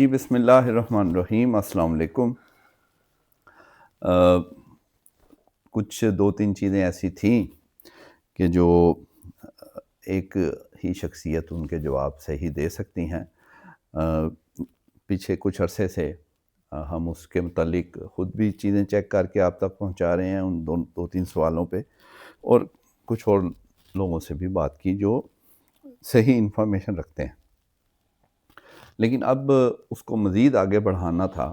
جی بسم اللہ الرحمن الرحیم، السلام علیکم۔ کچھ دو تین چیزیں ایسی تھیں کہ جو ایک ہی شخصیت ان کے جواب صحیح دے سکتی ہیں۔ پیچھے کچھ عرصے سے ہم اس کے متعلق خود بھی چیزیں چیک کر کے آپ تک پہنچا رہے ہیں ان دو تین سوالوں پہ، اور کچھ اور لوگوں سے بھی بات کی جو صحیح انفارمیشن رکھتے ہیں، لیکن اب اس کو مزید آگے بڑھانا تھا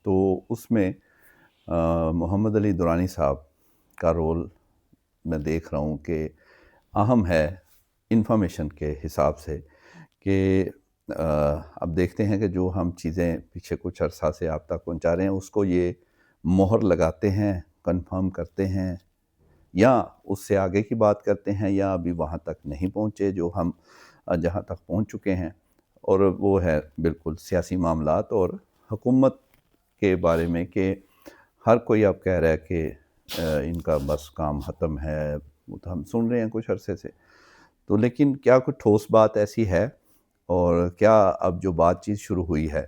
تو اس میں محمد علی درانی صاحب کا رول میں دیکھ رہا ہوں کہ اہم ہے انفارمیشن کے حساب سے، کہ اب دیکھتے ہیں کہ جو ہم چیزیں پیچھے کچھ عرصہ سے آپ تک پہنچا رہے ہیں اس کو یہ مہر لگاتے ہیں، کنفرم کرتے ہیں، یا اس سے آگے کی بات کرتے ہیں، یا ابھی وہاں تک نہیں پہنچے جو ہم جہاں تک پہنچ چکے ہیں، اور وہ ہے بالکل سیاسی معاملات اور حکومت کے بارے میں، کہ ہر کوئی اب کہہ رہا ہے کہ ان کا بس کام ختم ہے۔ وہ تو ہم سن رہے ہیں کچھ عرصے سے، تو لیکن کیا کوئی ٹھوس بات ایسی ہے، اور کیا اب جو بات چیت شروع ہوئی ہے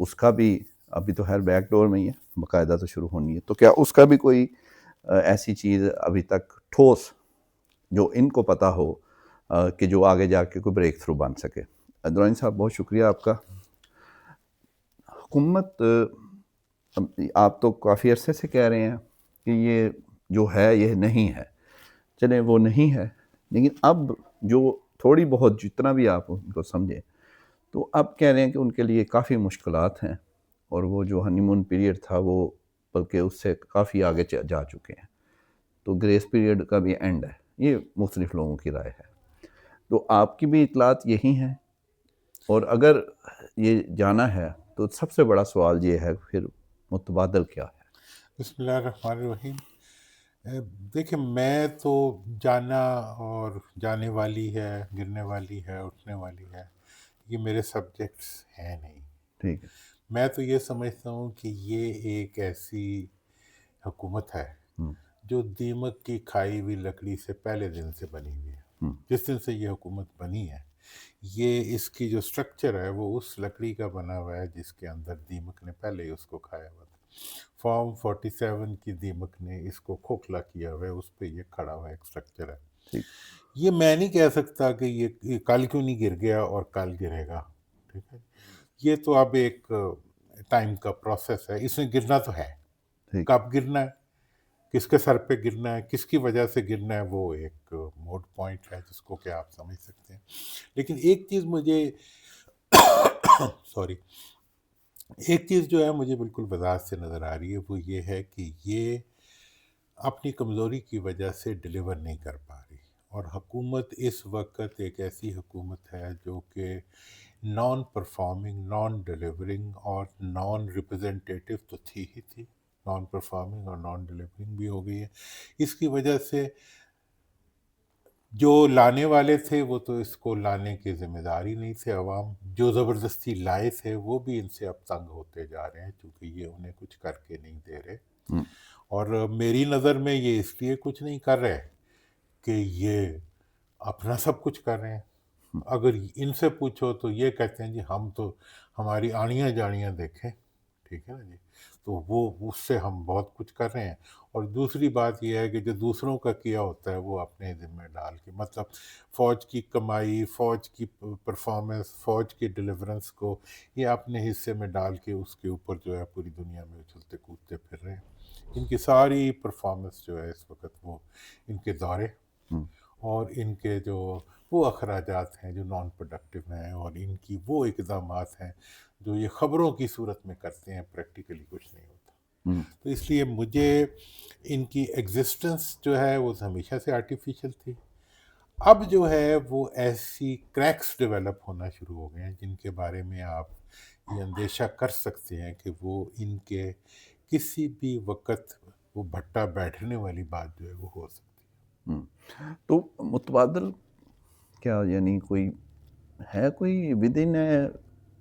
اس کا بھی ابھی تو خیر بیک ڈور میں ہی ہے، باقاعدہ تو شروع ہونی ہے، تو کیا اس کا بھی کوئی ایسی چیز ابھی تک ٹھوس جو ان کو پتہ ہو کہ جو آگے جا کے کوئی بریک تھرو بن سکے؟ درانی صاحب بہت شکریہ آپ کا۔ حکومت، آپ تو کافی عرصے سے کہہ رہے ہیں کہ یہ جو ہے یہ نہیں ہے، چلیں وہ نہیں ہے، لیکن اب جو تھوڑی بہت جتنا بھی آپ ان کو سمجھیں تو اب کہہ رہے ہیں کہ ان کے لیے کافی مشکلات ہیں، اور وہ جو ہنی مون پیریڈ تھا وہ بلکہ اس سے کافی آگے جا چکے ہیں، تو گریس پیریڈ کا بھی اینڈ ہے۔ یہ مختلف لوگوں کی رائے ہے، تو آپ کی بھی اطلاعات یہی ہیں؟ اور اگر یہ جانا ہے تو سب سے بڑا سوال یہ ہے پھر متبادل کیا ہے؟ بسم اللہ الرحمن الرحیم۔ دیکھیں، میں تو جانا اور جانے والی ہے، گرنے والی ہے، اٹھنے والی ہے، یہ میرے سبجیکٹس ہیں نہیں۔ ٹھیک ہے۔ میں تو یہ سمجھتا ہوں کہ یہ ایک ایسی حکومت ہے جو دیمک کی کھائی ہوئی لکڑی سے پہلے دن سے بنی ہوئی ہے۔ جس دن سے یہ حکومت بنی ہے، یہ اس کی جو سٹرکچر ہے وہ اس لکڑی کا بنا ہوا ہے جس کے اندر دیمک نے پہلے ہی اس کو کھایا ہوا تھا۔ فارم 47 کی دیمک نے اس کو کھوکھلا کیا ہوا ہے، اس پہ یہ کھڑا ہوا ایک سٹرکچر ہے۔ ٹھیک۔ یہ میں نہیں کہہ سکتا کہ یہ کل کیوں نہیں گر گیا اور کل گرے گا، ٹھیک ہے۔ یہ تو اب ایک ٹائم کا پروسیس ہے، اس میں گرنا تو ہے۔ ٹھیک۔ کب گرنا ہے، کس کے سر پہ گرنا ہے، کس کی وجہ سے گرنا ہے، وہ ایک موڈ پوائنٹ ہے جس کو کہ آپ سمجھ سکتے ہیں۔ لیکن ایک چیز مجھے سوری ایک چیز جو ہے مجھے بالکل وضاحت سے نظر آ رہی ہے، وہ یہ ہے کہ یہ اپنی کمزوری کی وجہ سے ڈیلیور نہیں کر پا رہی، اور حکومت اس وقت ایک ایسی حکومت ہے جو کہ نان پرفارمنگ، نان ڈیلیورنگ اور نان ریپرزنٹیٹیو تو تھی ہی تھی، نان پرفارمنگ اور نان ڈیلیورنگ بھی ہو گئی ہے۔ اس کی وجہ سے جو لانے والے تھے وہ تو اس کو لانے کے ذمہ دار ہی نہیں تھے، عوام جو زبردستی لائے تھے وہ بھی ان سے اب تنگ ہوتے جا رہے ہیں، کیونکہ یہ انہیں کچھ کر کے نہیں دے رہے۔ اور میری نظر میں یہ اس لیے کچھ نہیں کر رہے کہ یہ اپنا سب کچھ کر رہے ہیں۔ اگر ان سے پوچھو تو یہ کہتے ہیں جی ہم تو ہماری آڑیاں جاڑیاں دیکھیں، ٹھیک ہے نا جی، تو وہ اس سے ہم بہت کچھ کر رہے ہیں۔ اور دوسری بات یہ ہے کہ جو دوسروں کا کیا ہوتا ہے وہ اپنے ذمہ ڈال کے، مطلب فوج کی کمائی، فوج کی پرفارمنس، فوج کی ڈیلیورنس کو یہ اپنے حصے میں ڈال کے اس کے اوپر جو ہے پوری دنیا میں اچھلتے کودتے پھر رہے ہیں۔ ان کی ساری پرفارمنس جو ہے اس وقت وہ ان کے دورے اور ان کے جو وہ اخراجات ہیں جو نان پروڈکٹیو ہیں، اور ان کی وہ اقدامات ہیں جو یہ خبروں کی صورت میں کرتے ہیں، پریکٹیکلی کچھ نہیں ہوتا۔ تو اس لیے مجھے ان کی ایگزسٹنس جو ہے وہ ہمیشہ سے آرٹیفیشل تھی۔ اب جو ہے وہ ایسی کریکس ڈیولپ ہونا شروع ہو گئے ہیں جن کے بارے میں آپ یہ اندیشہ کر سکتے ہیں کہ وہ ان کے کسی بھی وقت وہ بھٹا بیٹھنے والی بات جو ہے وہ ہو سکتی ہے۔ تو متبادل کیا یعنی کوئی ہے، کوئی ود ان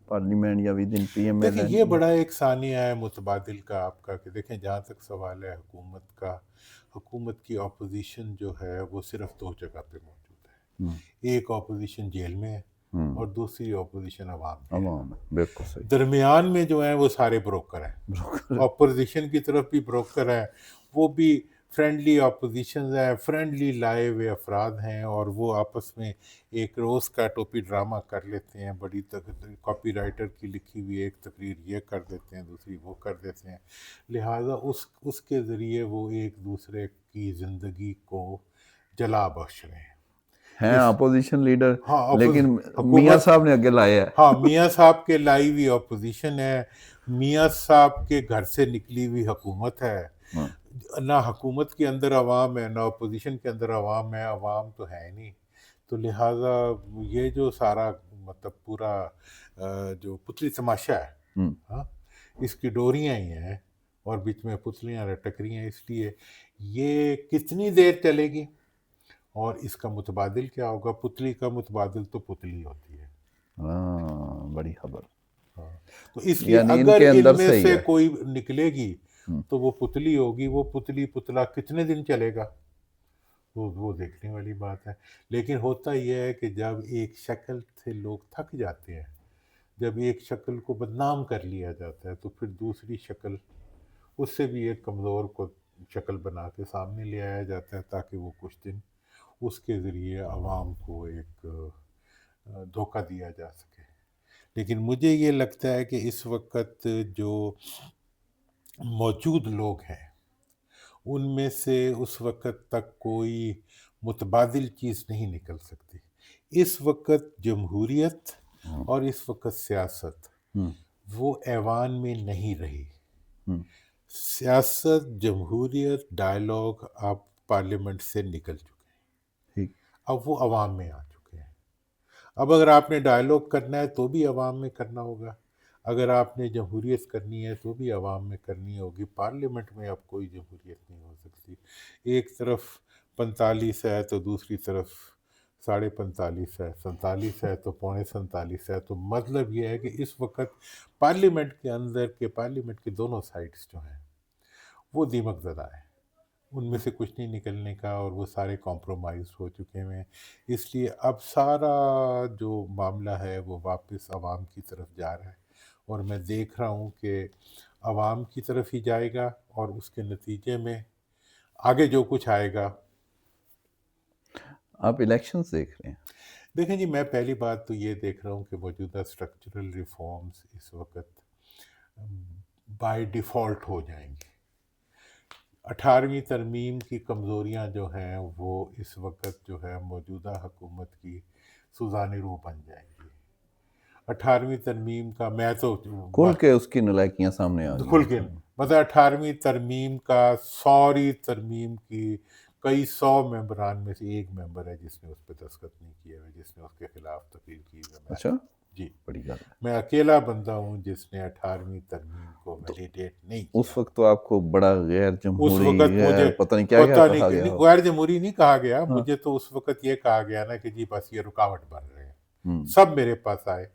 پارلیمنٹ یا with in P M L دیکھیں، این؟ یہ بڑا ایک ثانیہ ہے متبادل کا آپ کا، کہ دیکھیں جہاں تک سوال ہے حکومت کا، حکومت کی اپوزیشن جو ہے وہ صرف دو جگہ پہ موجود ہے۔ ایک اپوزیشن جیل میں ہے اور دوسری اپوزیشن عوام کی ہے. عوام بالکل صحیح. درمیان میں جو ہیں وہ سارے بروکر ہیں. اپوزیشن کی طرف بھی بروکر ہیں, وہ بھی فرینڈلی اپوزیشنز ہیں, فرینڈلی لائے ہوئے افراد ہیں, اور وہ آپس میں ایک روز کا ٹوپی ڈرامہ کر لیتے ہیں. بڑی کاپی رائٹر کی لکھی ہوئی ایک تقریر یہ کر دیتے ہیں, دوسری وہ کر دیتے ہیں. لہٰذا اس کے ذریعے وہ ایک دوسرے کی زندگی کو جلا بخش رہے ہیں. ہیں اپوزیشن لیڈر, ہاں, لیکن میاں صاحب نے آگے لایا ہے. ہاں, میاں صاحب کے لائی ہوئی اپوزیشن ہے, میاں صاحب کے گھر سے نکلی ہوئی حکومت ہے. نہ حکومت کے اندر عوام ہے, نہ اپوزیشن کے اندر عوام ہے. عوام تو ہے نہیں. تو لہٰذا یہ جو سارا مطلب پورا جو پتلی تماشا ہے, ہاں, اس کی ڈوریاں ہی ہیں اور بیچ میں پتلیاں لٹک رہی ہیں. اس لیے یہ کتنی دیر چلے گی اور اس کا متبادل کیا ہوگا؟ پتلی کا متبادل تو پتلی ہوتی ہے. بڑی خبر. تو اس لیے یعنی ان اگر کے ان اندر میں سے ہی سے ہے. کوئی نکلے گی تو وہ پتلی ہوگی. وہ پتلا کتنے دن چلے گا وہ دیکھنے والی بات ہے. لیکن ہوتا یہ ہے کہ جب ایک شکل سے لوگ تھک جاتے ہیں, جب ایک شکل کو بدنام کر لیا جاتا ہے, تو پھر دوسری شکل, اس سے بھی ایک کمزور کو شکل بنا کے سامنے لے آیا جاتا ہے, تاکہ وہ کچھ دن اس کے ذریعے عوام کو ایک دھوکہ دیا جا سکے. لیکن مجھے یہ لگتا ہے کہ اس وقت جو موجود لوگ ہیں ان میں سے اس وقت تک کوئی متبادل چیز نہیں نکل سکتی. اس وقت جمہوریت اور اس وقت سیاست وہ ایوان میں نہیں رہی. سیاست, جمہوریت, ڈائلاگ اب پارلیمنٹ سے نکل چکے ہیں, اب وہ عوام میں آ چکے ہیں. اب اگر آپ نے ڈائلاگ کرنا ہے تو بھی عوام میں کرنا ہوگا, اگر آپ نے جمہوریت کرنی ہے تو بھی عوام میں کرنی ہوگی. پارلیمنٹ میں اب کوئی جمہوریت نہیں ہو سکتی. ایک طرف 45 ہے تو دوسری طرف 45.5 ہے, 47 ہے تو 47.5 ہے. تو مطلب یہ ہے کہ اس وقت پارلیمنٹ کے اندر کے پارلیمنٹ کے دونوں سائڈز جو ہیں وہ دیمک زدہ ہیں, ان میں سے کچھ نہیں نکلنے کا, اور وہ سارے کمپرومائز ہو چکے ہیں. اس لیے اب سارا جو معاملہ ہے وہ واپس عوام کی طرف جا رہا ہے, اور میں دیکھ رہا ہوں کہ عوام کی طرف ہی جائے گا, اور اس کے نتیجے میں آگے جو کچھ آئے گا. آپ الیکشنز دیکھ رہے ہیں؟ دیکھیں جی, میں پہلی بات تو یہ دیکھ رہا ہوں کہ موجودہ اسٹرکچرل ریفارمز اس وقت بائی ڈیفالٹ ہو جائیں گی. 18ویں ترمیم کی کمزوریاں جو ہیں وہ اس وقت جو ہے موجودہ حکومت کی سوزان روح بن جائیں گی. 18ویں ترمیم کا میں تو کھل کے اس کی نلائکیاں سامنے آ گئی. کھل کے مطلب 18ویں ترمیم کا سوری ترمیم کی کئی 100 ممبران میں سے ایک ممبر ہے جس نے اس پہ دستخط نہیں کیا ہے, جس نے اس کے خلاف تقریر کی ہے. اچھا, جی, بڑی بات ہے. میں اکیلا بندہ ہوں جس نے 18ویں ترمیم کو ویلیڈیٹ نہیں کیا. اس وقت تو آپ کو بڑا غیر اس جمہوری, وقت مجھے پتہ نہیں کیا پتہ کہا نہیں, گیا. غیر جمہوری نہیں کہا گیا مجھے تو. اس وقت یہ کہا گیا نا کہ جی بس یہ رکاوٹ بن رہے ہیں. سب میرے پاس آئے,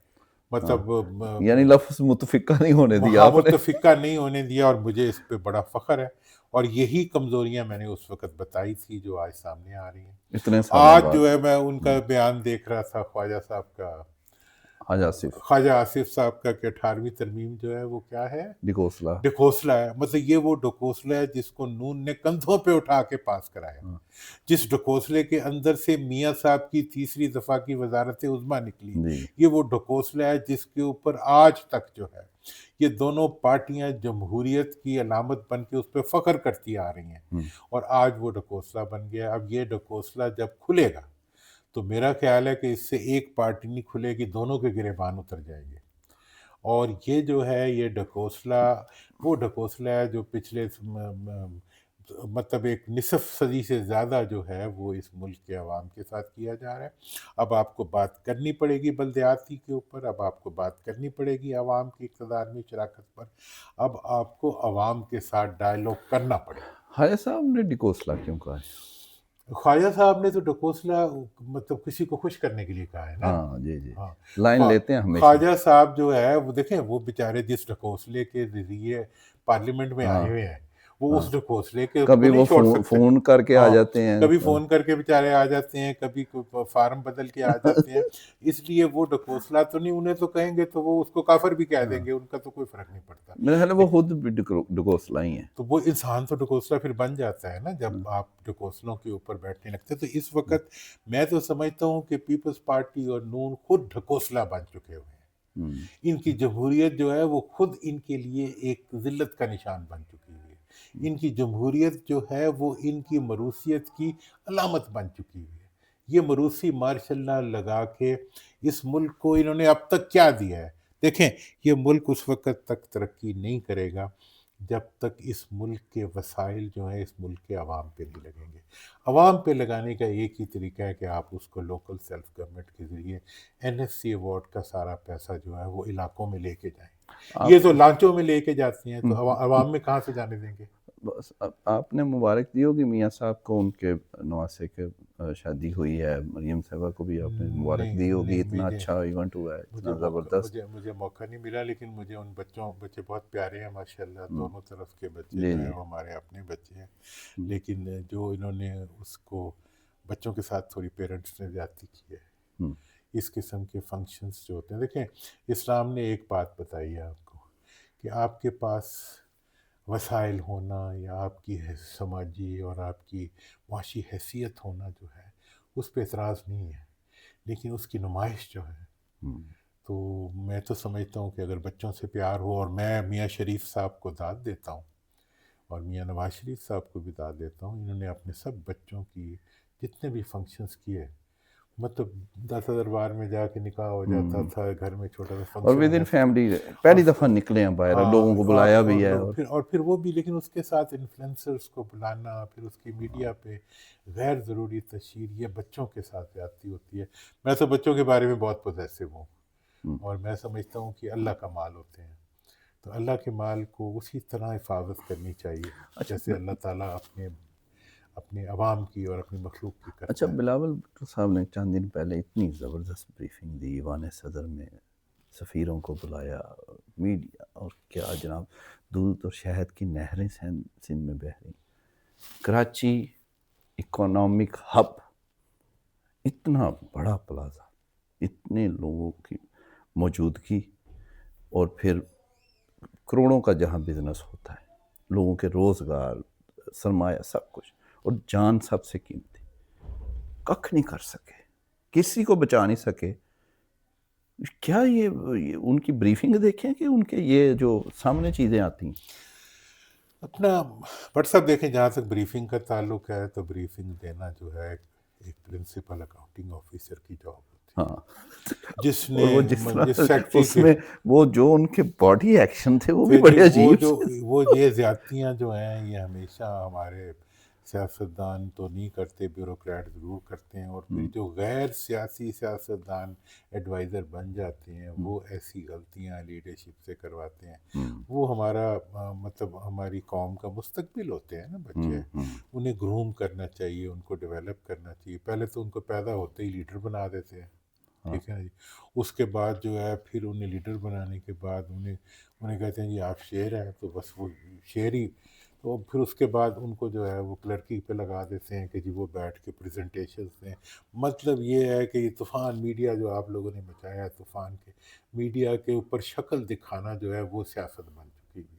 مطلب یعنی لفظ متفقہ نہیں ہونے دیا آپ نے. متفقہ نہیں ہونے دیا, اور مجھے اس پہ بڑا فخر ہے. اور یہی کمزوریاں میں نے اس وقت بتائی تھی جو آج سامنے آ رہی ہیں. اتنے سالوں آج بعد جو ہے میں ان کا بیان دیکھ رہا تھا, خواجہ صاحب کا, خواجہ آصف صاحب کا, کہ 18ویں ترمیم جو ہے وہ کیا ہے؟ ڈھکوسلا ہے. مطلب یہ وہ ڈھکوسلا ہے جس کو نون نے کندھوں پہ اٹھا کے پاس کرایا, جس ڈھکوسلے کے اندر سے میاں صاحب کی تیسری دفعہ کی وزارت عظمیٰ نکلی. یہ وہ ڈھکوسلا ہے جس کے اوپر آج تک جو ہے یہ دونوں پارٹیاں جمہوریت کی علامت بن کے اس پہ فخر کرتی آ رہی ہیں, اور آج وہ ڈھکوسلا بن گیا. اب یہ ڈھکوسلا جب کھلے گا تو میرا خیال ہے کہ اس سے ایک پارٹی نہیں کھلے گی, دونوں کے گریبان اتر جائیں گے. اور یہ جو ہے یہ ڈھکوسلا وہ ڈھکوسلا ہے جو پچھلے مطلب ایک نصف صدی سے زیادہ جو ہے وہ اس ملک کے عوام کے ساتھ کیا جا رہا ہے. اب آپ کو بات کرنی پڑے گی بلدیاتی کے اوپر, اب آپ کو بات کرنی پڑے گی عوام کی اقتدار میں شراکت پر, اب آپ کو عوام کے ساتھ ڈائلاگ کرنا پڑے گا. خواجہ صاحب نے ڈھکوسلا کیوں کہا ہے؟ خواجہ صاحب نے تو ڈھکوسلا مطلب کسی کو خوش کرنے کے لیے کہا ہے نا. ہاں جی جی, لائن لیتے ہیں ہمیشہ. خواجہ صاحب جو ہے وہ دیکھیں, وہ بیچارے جس ڈھکوسلے کے ذریعے پارلیمنٹ میں آئے ہوئے ہیں وہ اس ڈھکوسلے کے کبھی کو نہیں وہ چھوڑ سکتے. فون کر کے آ ہاں، جاتے ہیں، کبھی فون کر کے بیچارے آ جاتے ہیں، کبھی فارم بدل کے آ جاتے ہیں. اس لیے وہ ڈھکوسلا تو نہیں، انہیں تو کہیں گے تو وہ اس کو کافر بھی کہہ دیں گے، ان کا تو کوئی فرق نہیں پڑتا. میرا خیال ہے وہ خود بھی ڈگوسلا ہی ہیں. تو وہ انسان تو ڈھکوسلا پھر بن جاتا ہے نا جب آپ ڈھکوسلوں کے اوپر بیٹھنے لگتے. تو اس وقت میں تو سمجھتا ہوں کہ پیپلز پارٹی اور نون خود ڈھکوسلا بن چکے ہوئے ہیں. ان کی جمہوریت جو ہے وہ خود ان کے لیے ایک ذلت کا نشان بن چکی ہوئی ہے. ان کی جمہوریت جو ہے وہ ان کی مروثیت کی علامت بن چکی ہوئی ہے. یہ مروثی ماشاء اللہ لگا کے اس ملک کو انہوں نے اب تک کیا دیا ہے. دیکھیں یہ ملک اس وقت تک ترقی نہیں کرے گا جب تک اس ملک کے وسائل جو ہیں اس ملک کے عوام پہ نہیں لگیں گے. عوام پہ لگانے کا ایک ہی طریقہ ہے کہ آپ اس کو لوکل سیلف گورنمنٹ کے ذریعے NSC ایوارڈ کا سارا پیسہ جو ہے وہ علاقوں میں لے کے جائیں. یہ تو لانچوں میں لے کے جاتے ہیں، تو عوام میں کہاں سے جانے دیں گے؟ بس آپ نے مبارک دی ہوگی میاں صاحب کو، ان کے نواسے کے شادی ہوئی ہے، مریم صاحبہ کو بھی آپ نے مبارک دی ہوگی. اتنا اچھا ایونٹ ہوا ہے، اتنا زبردست. مجھے موقع نہیں ملا، لیکن مجھے ان بچے بہت پیارے ہیں ماشاءاللہ. دونوں طرف کے بچے جو ہیں وہ ہمارے اپنے بچے ہیں. لیکن جو انہوں نے اس کو بچوں کے ساتھ تھوڑی پیرنٹس نے زیادتی کی ہے. اس قسم کے فنکشنز جو ہوتے ہیں، دیکھیں اسلام نے ایک بات بتائی ہے آپ کو کہ آپ کے پاس وسائل ہونا یا آپ کی سماجی اور آپ کی معاشی حیثیت ہونا جو ہے اس پہ اعتراض نہیں ہے، لیکن اس کی نمائش جو ہے. تو میں تو سمجھتا ہوں کہ اگر بچوں سے پیار ہو، اور میں میاں شریف صاحب کو داد دیتا ہوں اور میاں نواز شریف صاحب کو بھی داد دیتا ہوں، انہوں نے اپنے سب بچوں کی جتنے بھی فنکشنز کیے، مطلب داتا دربار میں جا کے نکاح ہو جاتا تھا، گھر میں چھوٹا سا اور فنکشن ود ان فیملی پہلی دفعہ نکلے ہیں باہر، لوگوں کو بلایا بھی ہے. اور پھر وہ بھی، لیکن اس کے ساتھ انفلوئنسرز کو بلانا، پھر اس کی میڈیا پہ غیر ضروری تشہیر، یہ بچوں کے ساتھ زیادتی ہوتی ہے. میں تو بچوں کے بارے میں بہت پوزیسو ہوں، اور میں سمجھتا ہوں کہ اللہ کا مال ہوتے ہیں، تو اللہ کے مال کو اسی طرح حفاظت کرنی چاہیے جیسے اللہ تعالیٰ اپنے عوام کی اور اپنی مخلوق کی کرتا ہے. اچھا بلاول بھٹو صاحب نے چند دن پہلے اتنی زبردست بریفنگ دی، ایوان صدر میں سفیروں کو بلایا، میڈیا، اور کیا جناب، دودھ اور شہد کی نہریں سندھ میں بہہ رہی. کراچی اکنامک ہب، اتنا بڑا پلازا، اتنے لوگوں کی موجودگی، اور پھر کروڑوں کا جہاں بزنس ہوتا ہے، لوگوں کے روزگار، سرمایہ، سب کچھ، اور جان سب سے قیمتی. ککھ نہیں کر سکے، کسی کو بچا نہیں سکے. کیا یہ ان کی بریفنگ دیکھیں کہ ان کے یہ جو سامنے چیزیں آتی ہیں؟ اپنا بٹ صاحب دیکھیں، جہاں تک بریفنگ کا تعلق ہے تو بریفنگ دینا جو ہے ایک پرنسپل اکاؤنٹنگ آفیسر کی جاب ہوتی ہے. ہاں، جس نے اور وہ جس طرح جس سیکٹری اس میں وہ جو ان کے باڈی ایکشن تھے وہ بھی بڑے عجیب سے. وہ یہ زیادتیاں جو ہیں یہ ہمیشہ ہمارے سیاستدان تو نہیں کرتے، بیوروکریٹ ضرور کرتے ہیں، اور پھر جو غیر سیاسی سیاستدان ایڈوائزر بن جاتے ہیں وہ ایسی غلطیاں لیڈرشپ سے کرواتے ہیں. وہ ہمارا مطلب ہماری قوم کا مستقبل ہوتے ہیں نا بچے، انہیں گروم کرنا چاہیے، ان کو ڈیولپ کرنا چاہیے. پہلے تو ان کو پیدا ہوتے ہی لیڈر بنا دیتے ہیں، ٹھیک ہے جی. اس کے بعد جو ہے پھر انہیں لیڈر بنانے کے بعد انہیں کہتے ہیں جی آپ شیر ہیں، تو بس وہ شیر ہی. تو پھر اس کے بعد ان کو جو ہے وہ کلرکی پہ لگا دیتے ہیں کہ جی وہ بیٹھ کے پریزنٹیشنز دیں. مطلب یہ ہے کہ یہ طوفان میڈیا جو آپ لوگوں نے مچایا ہے، طوفان کے میڈیا کے اوپر شکل دکھانا جو ہے وہ سیاست بن چکی ہے.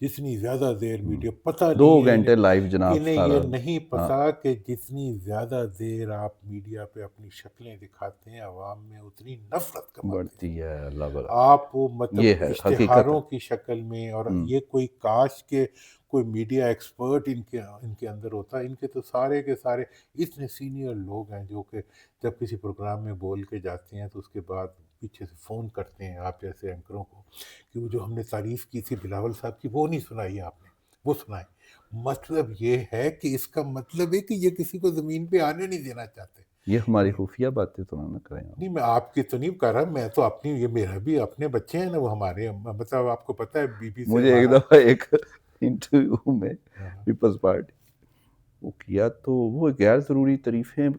جتنی زیادہ دیر میڈیا، پتہ نہیں 2 ہے گھنٹے لائیو جناب انہیں سارا. یہ نہیں پتا کہ جتنی زیادہ دیر آپ میڈیا پہ اپنی شکلیں دکھاتے ہیں عوام میں اتنی نفرت کماتے ہیں. بڑھتی ہے، اللہ بڑا. آپ مطلب یہ ہے حقیقت اشتہاروں کی شکل میں، اور یہ کوئی کاش کے کوئی میڈیا ایکسپرٹ ان کے اندر ہوتا. ان کے تو سارے کے سارے اتنے سینئر لوگ ہیں جو کہ جب کسی پروگرام میں بول کے جاتے ہیں تو اس کے بعد پیچھے سے فون کرتے ہیں آپ جیسے اینکروں کو کہ وہ جو ہم نے تعریف کی تھی بلاول صاحب کی وہ نہیں سنائی آپ نے، وہ سنائیں. مطلب یہ ہے کہ اس کا مطلب ہے کہ یہ کسی کو زمین پہ آنے نہیں دینا چاہتے. یہ ہماری خفیہ باتیں تو نہ کریں. نہیں، میں آپ کی تو نہیں کر رہا، میں تو اپنی، یہ میرا بھی اپنے بچے ہیں نا، وہ ہمارے مطلب آپ کو پتہ ہے بی بی سے مجھے ایک دفعہ ایک انٹرویو میں پیپلز پارٹی وہ کیا تو وہ غیر ضروری تعریفیں،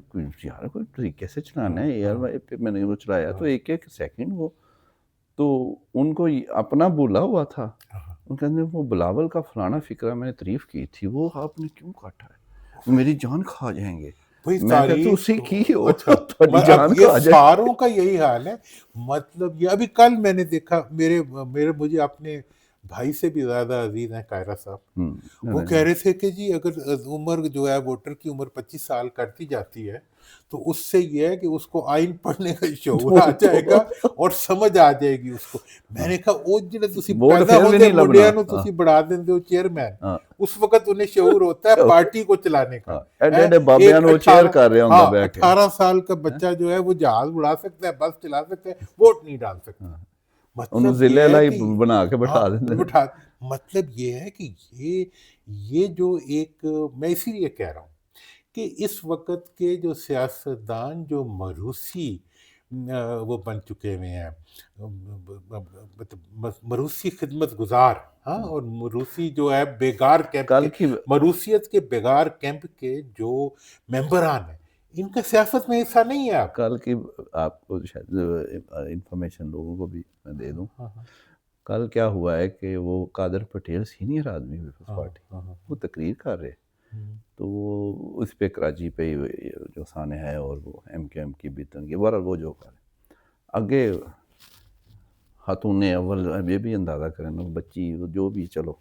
یار کوئی طریقے سے چلانا ہے یار. میں نے وہ چلایا تو ایک سیکنڈ وہ تو ان کو اپنا بولا ہوا تھا، وہ کہتے ہیں وہ بلاول کا فلانا فکرہ میں نے تعریف کی تھی، وہ آپ نے کیوں کاٹا ہے، میری جان کھا جائیں گے. بھائی میں کہتا ہوں تاریخ اسی کی ہو اچھا تھوڑی اب جان یہ کھا جائے. ساروں کا یہی حال ہے. مطلب یہ ابھی کل میں نے دیکھا، میرے مجھے اپنے بھائی سے بھی زیادہ عزیز ہیں قاہرہ صاحب، وہ کہہ رہے تھے کہ جی اگر عمر جو ہے ووٹر کی عمر 25 سال کرتی جاتی ہے تو اس سے یہ ہے کہ اس کو آئین پڑھنے کا شعور آ جائے گا اور سمجھ آ جائے گی اس کو. میں نے کہا وہ جڑے تسی ووٹ پیدا پھر بھی ہوندے نہیں لبنا. منڈیاں نو تسی بڑھا دیندے ہو چیئرمین، اس وقت انہیں شعور ہوتا ہے پارٹی کو چلانے کا. ایڈے ایڈے بابیاں نو چیئر کر رہے ہوندا بیٹھ کے. 18 سال کا بچہ جو ہے وہ جہاز اڑا سکتا ہے، بس چلا سکتا ہے، ووٹ نہیں ڈال سکتا. انہوں مطلب ضلع یہ ہے لائی کہ بنا کے بٹھا دیندے. بٹھا، مطلب یہ ہے کہ یہ جو ایک، میں اسی لیے کہہ رہا ہوں کہ اس وقت کے جو سیاستدان جو مروسی وہ بن چکے ہوئے ہیں، مروسی خدمت گزار، ہاں، اور مروسی جو ہے بیگار کیمپ کل کے، کی مروسیت کے بیگار کیمپ کے جو ممبران ہیں، ان کا سیاست میں حصہ نہیں ہے. آپ کل کی آپ کو شاید انفارمیشن لوگوں کو بھی میں دے دوں. کل کیا ہوا ہے کہ وہ قادر پٹیل سینئر آدمی پیپلز پارٹی، وہ تقریر کر رہے، تو وہ اس پہ کراچی پہ جو سانے ہے اور وہ ایم کے ایم کی بیتن کی بہرحال وہ جو کر آگے خاتون اول، یہ بھی اندازہ کریں نا، بچی جو بھی، چلو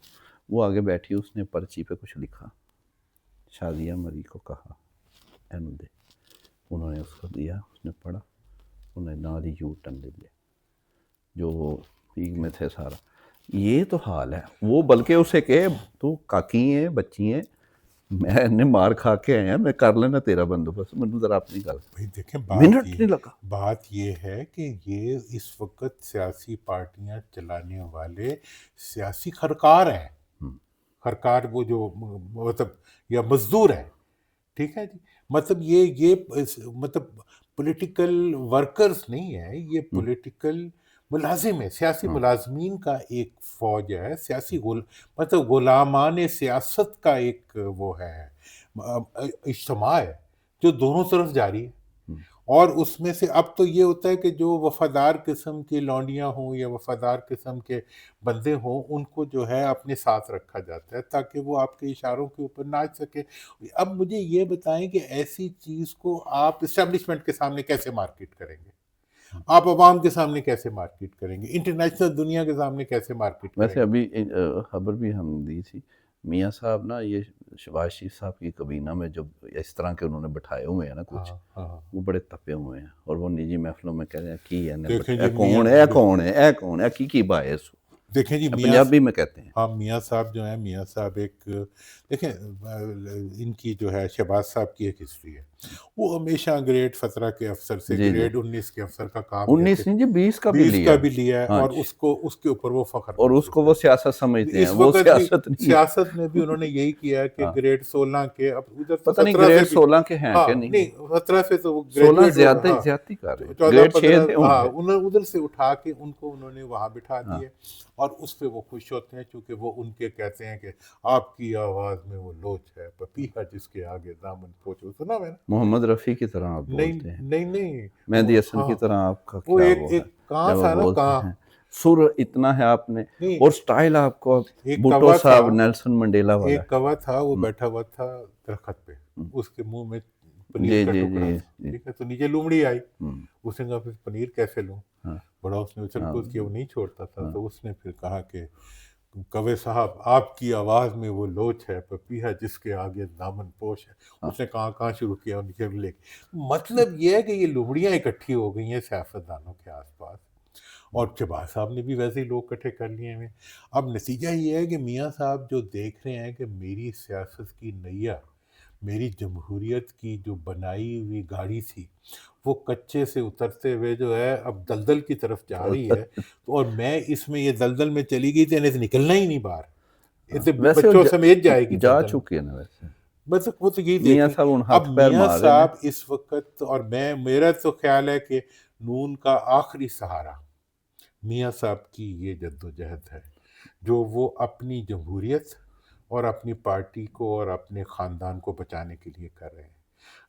وہ آگے بیٹھی، اس نے پرچی پہ کچھ لکھا، شازیہ مری کو کہا اینو دے، انہوں نے اس کو دیا، اس نے پڑھا، انہوں نے نال ہی یو ٹرن لے لیا، جو وہ پیگ میں تھے سارا. یہ تو حال ہے. وہ بلکہ اسے کہ تو کاکی ہیں، بچی ہیں، میں نے مار کھا کے آیا، میں کر لینا تیرا بندوبست، مجھے ذرا اپنی گل. بھائی دیکھیں، منٹ نہیں لگا. بات یہ ہے کہ یہ اس وقت سیاسی پارٹیاں چلانے والے سیاسی خرکار ہیں. خرکار وہ جو مطلب یا مزدور ہیں، ٹھیک ہے جی. مطلب یہ مطلب پولیٹیکل ورکرز نہیں ہے، یہ پولیٹیکل ملازم ہے، سیاسی ملازمین کا ایک فوج ہے، سیاسی مطلب غلامان سیاست کا ایک وہ ہے، اجتماع ہے جو دونوں طرف جاری ہے. اور اس میں سے اب تو یہ ہوتا ہے کہ جو وفادار قسم کی لونڈیاں ہوں یا وفادار قسم کے بندے ہوں، ان کو جو ہے اپنے ساتھ رکھا جاتا ہے تاکہ وہ آپ کے اشاروں کے اوپر ناچ سکے. اب مجھے یہ بتائیں کہ ایسی چیز کو آپ اسٹیبلشمنٹ کے سامنے کیسے مارکیٹ کریں گے؟ آپ عوام کے سامنے کیسے مارکیٹ کریں گے؟ انٹرنیشنل دنیا کے سامنے کیسے مارکیٹ کریں گے؟ ویسے ابھی خبر بھی ہم دی تھی، میاں صاحب نا یہ شہباز شریف صاحب کی کابینہ میں جب اس طرح کے انہوں نے بٹھائے ہوئے ہیں نا کچھ، وہ بڑے تپے ہوئے ہیں، اور وہ نجی محفلوں میں کہہ رہے ہیں کی ہے، اے کون ہے، اے کون ہے، اے کون ہے، کی باعث. دیکھیں جی، پنجابی میں کہتے ہیں. ہاں، میاں صاحب جو ہیں، میاں صاحب ایک، دیکھیں ان کی جو ہے شہباز صاحب کی ایک ہسٹری ہے. وہ ہمیشہ گریڈ 17 کے افسر سے گریڈ 19 کے افسر کا کام 19 نہیں جی 20 کا بھی 20 لیا، کا بھی لیا ہے، اور اس کے اوپر وہ فخر اور اس کو وہ سیاست سمجھتے ہیں. اس وہ وقت بھی سیاست نہیں، سیاست میں بھی انہوں نے یہی کیا ہے کہ گریڈ 16 کے، اب ادھر تو پتہ نہیں 17 گریڈ سے 16 کے ہیں کہ ہاں نہیں، نہیں 17 سے تو وہ 16 گریجویٹ زیادتی کر رہے ہیں، 14 گریڈ 6 15 دے ہاں، ہوں گے. انہوں ادھر سے اٹھا کے ان کو انہوں نے وہاں بٹھا دیے، اور اس پہ وہ خوش ہوتے ہیں چونکہ وہ ان کے کہتے ہیں کہ آپ کی آواز میں وہ لوچ ہے، پپیہا جس کے آگے دامن پوچھو. سنا میں نے محمد رفیع کی طرح آپ بولتے ہیں، نہیں مہدی حسن کی طرح آپ کا وہ کیا ایک وہ ہے کہاں جب تھا آپ نا، بولتے کہاں ہیں. سر اتنا ہے آپ نے، نہیں، اور سٹائل آپ کو ایک بھٹو کوا تھا، صاحب نیلسن منڈیلا والا. ایک کوا تھا، وہ بیٹھا ہوا تھا درخت پہ، اس کے منہ میں پنیر جی کا جی ٹکڑا جی تھا، ٹھیک ہے، تو نیچے لومڑی آئی، ہوں، اس نے کہا پھر پنیر کیسے لوں؟ ہاں بڑا اس نے اچھل کود کیا، وہ نہیں چھوڑتا تھا، ہاں. تو اس نے پھر کہا کہ کوے صاحب آپ کی آواز میں وہ لوچ ہے، پپیہا جس کے آگے دامن پوش ہے. اس نے کہاں شروع کیا، اور نیچے لے کے. مطلب یہ ہے کہ یہ لومڑیاں اکٹھی ہو گئی ہیں سیاستدانوں کے آس پاس، اور شہباز صاحب نے بھی ویسے ہی لوگ اکٹھے کر لیے ہیں. اب نتیجہ یہ ہے کہ میاں صاحب جو دیکھ رہے ہیں کہ میری سیاست کی نیا، میری جمہوریت کی جو بنائی ہوئی گاڑی تھی، وہ کچے سے اترتے ہوئے جو ہے اب دلدل کی طرف جا رہی ہے، اور میں اس میں، یہ دلدل میں چلی گئی تو انہیں سے نکلنا ہی نہیں باہر، اسے ویسے بچوں سمیت جائے گی جا دلدل میں. چکے ہیں نا ویسے مطلب وہ تو یہی میاں دیکھ رہے. صاحب ان اب ہاتھ پیر میاں مار رہے ہیں. صاحب اس وقت، اور میرا تو خیال ہے کہ نون کا آخری سہارا میاں صاحب کی یہ جدوجہد ہے جو وہ اپنی جمہوریت اور اپنی پارٹی کو اور اپنے خاندان کو بچانے کے لیے کر رہے ہیں.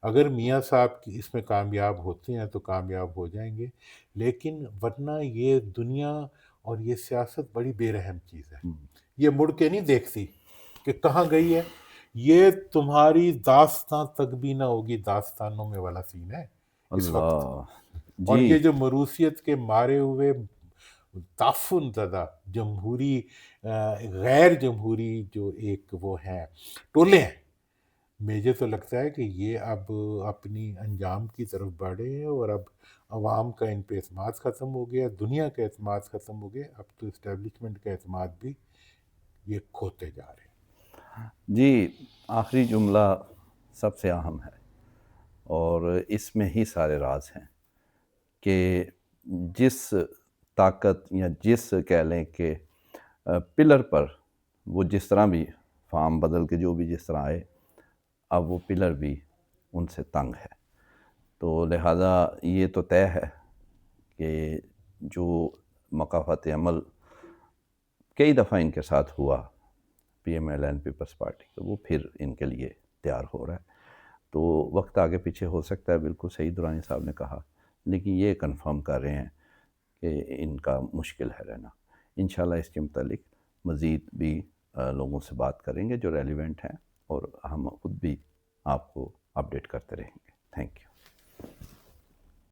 اگر میاں صاحب کی اس میں کامیاب ہوتے ہیں تو کامیاب ہو جائیں گے، لیکن ورنہ یہ دنیا اور یہ سیاست بڑی بے رحم چیز ہے. یہ مڑ کے نہیں دیکھتی کہ کہاں گئی ہے. یہ تمہاری داستان تک بھی نہ ہوگی داستانوں میں والا سین ہے اس وقت. اللہ اور جی. یہ جو مروثیت کے مارے ہوئے تعفن زدہ جمہوری غیر جمہوری جو ایک وہ ہیں ٹولے ہیں، مجھے تو لگتا ہے کہ یہ اب اپنی انجام کی طرف بڑھے ہیں، اور اب عوام کا ان پہ اعتماد ختم ہو گیا، دنیا کا اعتماد ختم ہو گیا، اب تو اسٹیبلشمنٹ کا اعتماد بھی یہ کھوتے جا رہے ہیں. جی آخری جملہ سب سے اہم ہے اور اس میں ہی سارے راز ہیں کہ جس طاقت یا جس کہہ لیں کہ پلر پر وہ جس طرح بھی فارم بدل کے جو بھی جس طرح آئے، اب وہ پلر بھی ان سے تنگ ہے. تو لہٰذا یہ تو طے ہے کہ جو مقافات عمل کئی دفعہ ان کے ساتھ ہوا P M L N peoples party کا، وہ پھر ان کے لیے تیار ہو رہا ہے. تو وقت آگے پیچھے ہو سکتا ہے، بالکل صحیح درانی صاحب نے کہا، لیکن یہ کنفرم کر رہے ہیں کہ ان کا مشکل ہے رہنا. انشاءاللہ اس کے متعلق مزید بھی لوگوں سے بات کریں گے جو ریلیونٹ ہیں، اور ہم